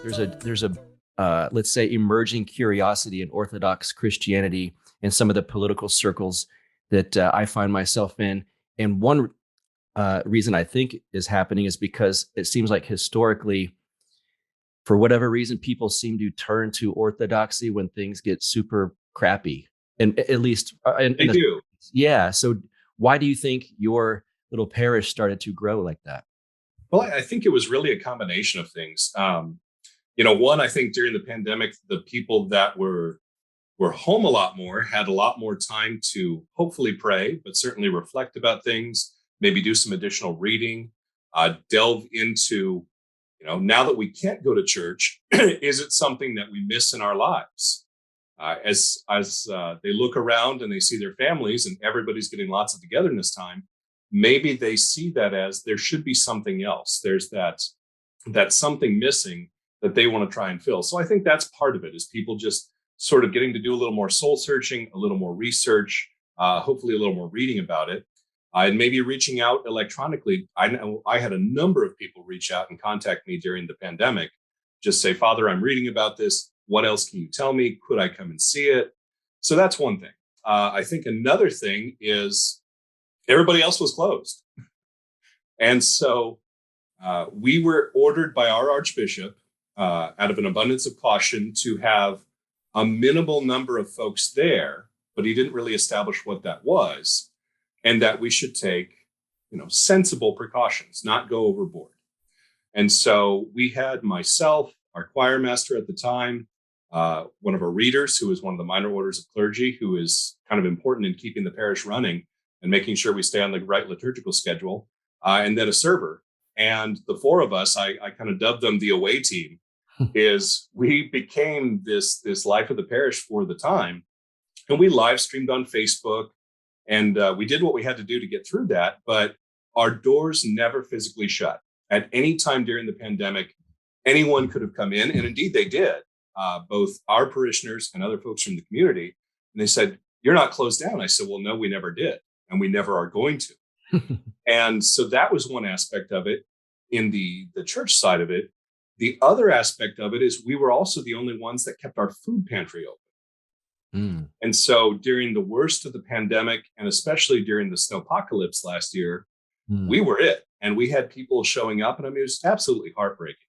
there's a let's say emerging curiosity in Orthodox Christianity and some of the political circles that I find myself in. And one reason I think is happening is because it seems like historically, for whatever reason, people seem to turn to orthodoxy when things get super crappy, and at least They do. yeah. So why do you think your little parish started to grow like that? Well, I think it was really a combination of things. One, I think during the pandemic, the people that were home a lot more had a lot more time to hopefully pray, but certainly reflect about things, maybe do some additional reading, delve into, now that we can't go to church, is it something that we miss in our lives? As they look around and they see their families and everybody's getting lots of togetherness time, maybe they see that as there should be something else. There's that something missing that they want to try and fill. So I think that's part of it, is people just sort of getting to do a little more soul searching, a little more research, hopefully a little more reading about it, and maybe reaching out electronically. I know I had a number of people reach out and contact me during the pandemic, just say, Father, I'm reading about this. What else can you tell me? Could I come and see it? So that's one thing. I think another thing is everybody else was closed. And so we were ordered by our archbishop, out of an abundance of caution, to have a minimal number of folks there, but he didn't really establish what that was, and that we should take, sensible precautions, not go overboard. And so we had myself, our choir master at the time, one of our readers, who is one of the minor orders of clergy, who is kind of important in keeping the parish running and making sure we stay on the right liturgical schedule, and then a server. And the four of us, I kind of dubbed them the away team, is we became this life of the parish for the time. And we live streamed on Facebook, and we did what we had to do to get through that. But our doors never physically shut. At any time during the pandemic, anyone could have come in, and indeed they did, both our parishioners and other folks from the community. And they said, "You're not closed down." I said, "Well, no, we never did, and we never are going to." And so that was one aspect of it in the church side of it. The other aspect of it is we were also the only ones that kept our food pantry open. Mm. And so during the worst of the pandemic, and especially during the snowpocalypse last year, we were it. And we had people showing up, and I mean, it was absolutely heartbreaking.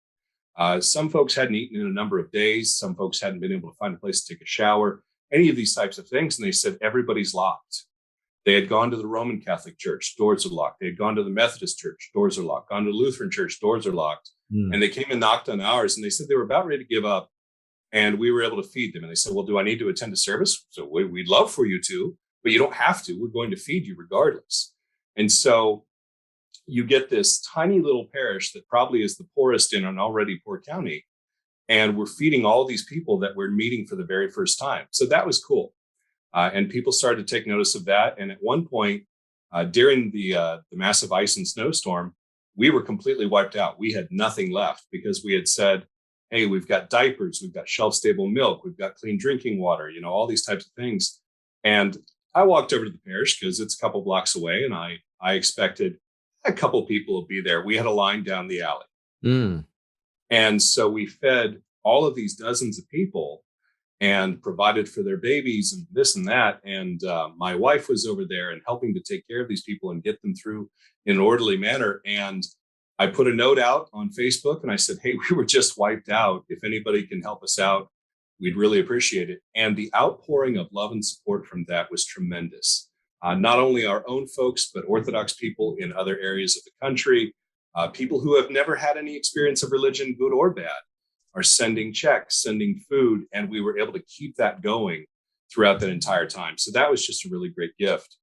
Some folks hadn't eaten in a number of days. Some folks hadn't been able to find a place to take a shower, any of these types of things. And they said, everybody's locked. They had gone to the Roman Catholic Church, doors are locked. They had gone to the Methodist Church, doors are locked. Gone to the Lutheran Church, doors are locked. And they came and knocked on ours, and they said they were about ready to give up. And we were able to feed them. And they said, well, do I need to attend a service? So we'd love for you to, but you don't have to. We're going to feed you regardless. And so you get this tiny little parish that probably is the poorest in an already poor county. And we're feeding all these people that we're meeting for the very first time. So that was cool. And people started to take notice of that. And at one point, during the massive ice and snowstorm, we were completely wiped out. We had nothing left because we had said, hey, we've got diapers, we've got shelf-stable milk, we've got clean drinking water, all these types of things. And I walked over to the parish because it's a couple blocks away, and I expected a couple people will be there. We had a line down the alley. Mm. And so we fed all of these dozens of people and provided for their babies and this and that. And my wife was over there and helping to take care of these people and get them through in an orderly manner. And I put a note out on Facebook and I said, hey, we were just wiped out. If anybody can help us out, we'd really appreciate it. And the outpouring of love and support from that was tremendous. Not only our own folks, but Orthodox people in other areas of the country, people who have never had any experience of religion, good or bad, are sending checks, sending food. And we were able to keep that going throughout that entire time. So that was just a really great gift.